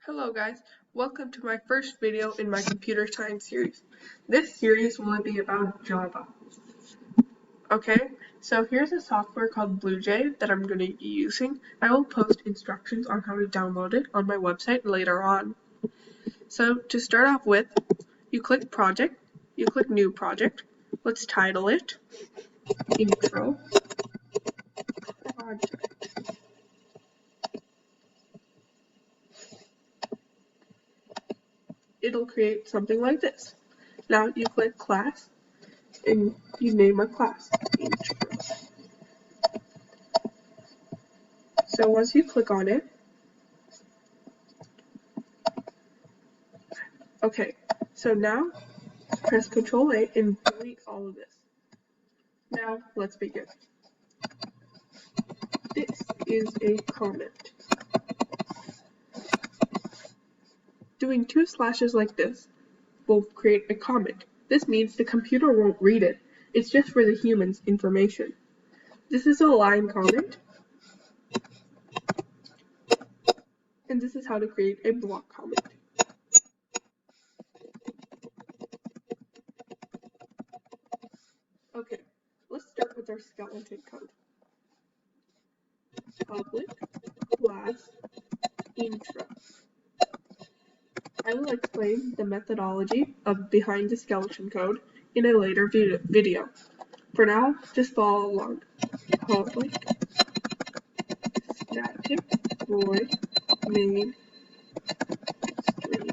Hello guys, welcome to my first video in my computer science series. This series will be about Java. Okay, so here's a software called BlueJ that I'm going to be using. I will post instructions on how to download it on my website later on. So to start off with, you click Project, you click New Project. Let's title it Intro Project. It'll create something like this. Now you click Class and you name a class, Intro. So once you click on it, okay, so now press Ctrl A and delete all of this. Now let's begin. This is a comment. Doing two slashes like this will create a comment. This means the computer won't read it. It's just for the human's information. This is a line comment. And this is how to create a block comment. Okay, let's start with our skeleton code. Public class intro. I will explain the methodology behind the skeleton code in a later video. For now, just follow along. Public static void main string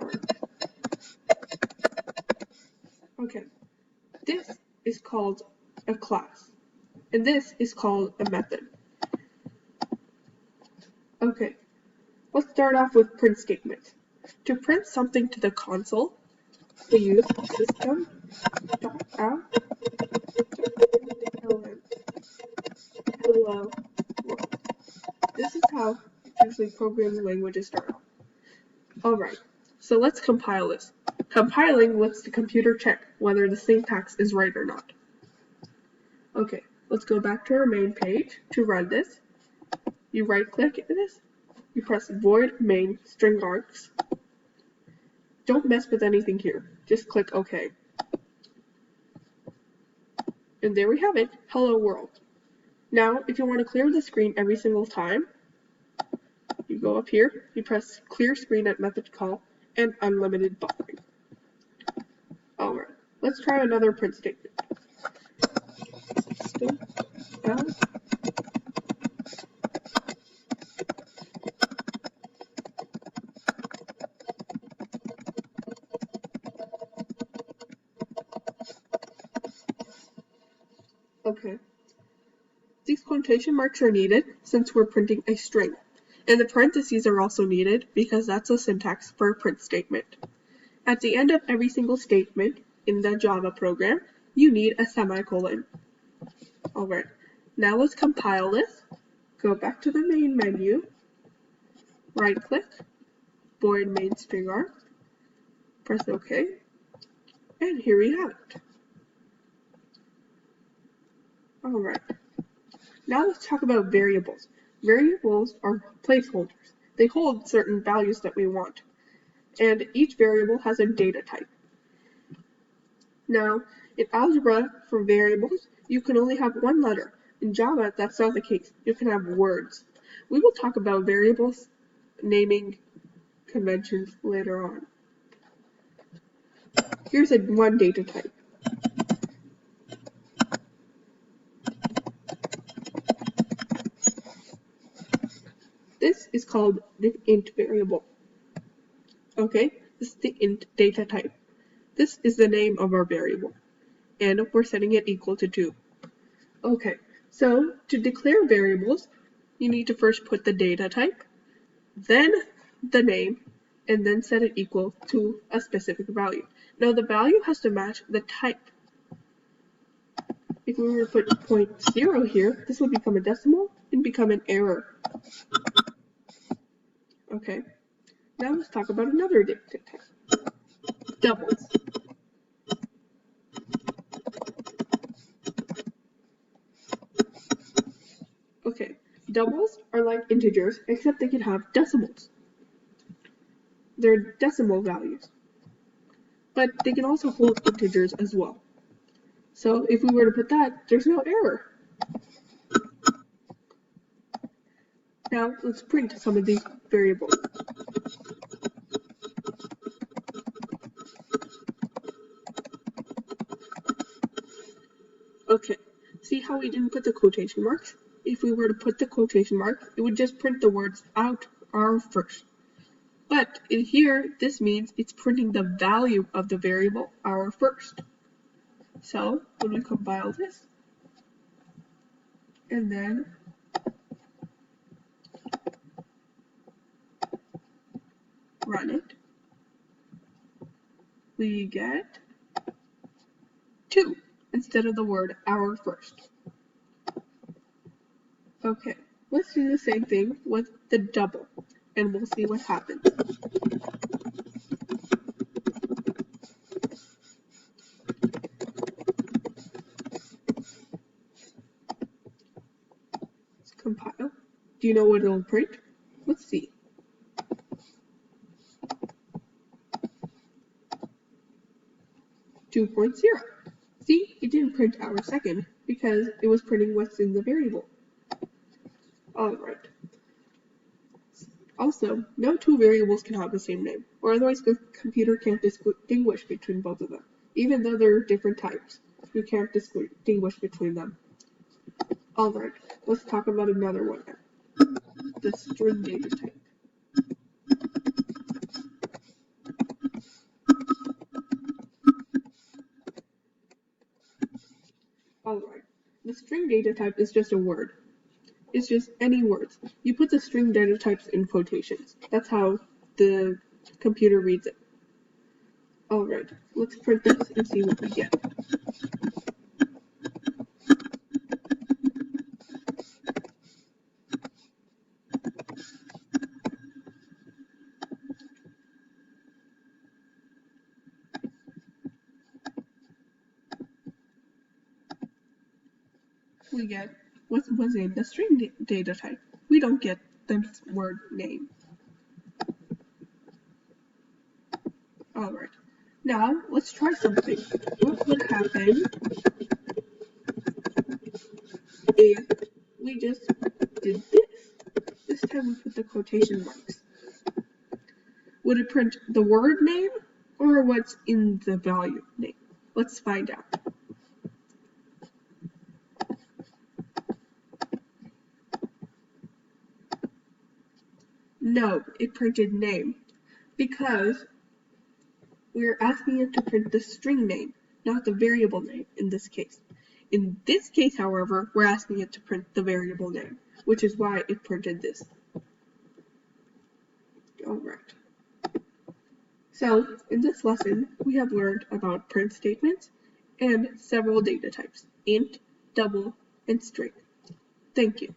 arg. Okay, this is called a class, and this is called a method. Okay, let's start off with print statements. To print something to the console, we use system.out hello world. This is how usually programming languages start off. Alright, so let's compile this. Compiling lets the computer check whether the syntax is right or not. Okay, let's go back to our main page to run this. You right click this, you press void main string args. Don't mess with anything here, just click OK. And there we have it, hello world. Now, if you want to clear the screen every single time, you go up here, you press clear screen at method call and unlimited buffering. Alright, let's try another print statement. System out. Okay. These quotation marks are needed since we're printing a string, and the parentheses are also needed because that's a syntax for a print statement. At the end of every single statement in the Java program, you need a semicolon. Alright, now let's compile this. Go back to the main menu, right click, void main string arg, press OK, and here we have it. Alright. Now let's talk about variables. Variables are placeholders. They hold certain values that we want, and each variable has a data type. Now, in algebra for variables, you can only have one letter. In Java, that's not the case. You can have words. We will talk about variables naming conventions later on. Here's one data type. This is called the int variable. Okay, this is the int data type. This is the name of our variable, and we're setting it equal to 2. Okay, so to declare variables, you need to first put the data type, then the name, and then set it equal to a specific value. Now the value has to match the type. If we were to put 0.0 here, this would become a decimal and become an error. Okay, now let's talk about another data type, doubles. Okay, Doubles are like integers, except they can have decimals. They're decimal values. But they can also hold integers as well. So if we were to put that, there's no error. Now let's print some of these variables. Okay, see how we didn't put the quotation marks? If we were to put the quotation mark, it would just print the words out our first. But in here, this means it's printing the value of the variable our first. So when we compile this, and then run it, we get 2 instead of the word our first. Okay, let's do the same thing with the double, and we'll see what happens. Let's compile. Do you know what it'll print? Let's see. (2.0). See, it didn't print our second because it was printing what's in the variable. Alright. Also, no two variables can have the same name, or otherwise the computer can't distinguish between both of them. Even though they're different types, you can't distinguish between them. Alright, let's talk about another one now. The string data type. Alright, the string data type is just a word. It's just any words. You put the string data types in quotations. That's how the computer reads it. Alright, let's print this and see what we get. We get what was in the string data type. We don't get the word name. Alright, now let's try something. What would happen if we just did this? This time we put the quotation marks. Would it print the word name or what's in the value name? Let's find out. No, it printed name because we're asking it to print the string name, not the variable name in this case. In this case, however, we're asking it to print the variable name, which is why it printed this. Alright. So, in this lesson, we have learned about print statements and several data types, int, double, and string. Thank you.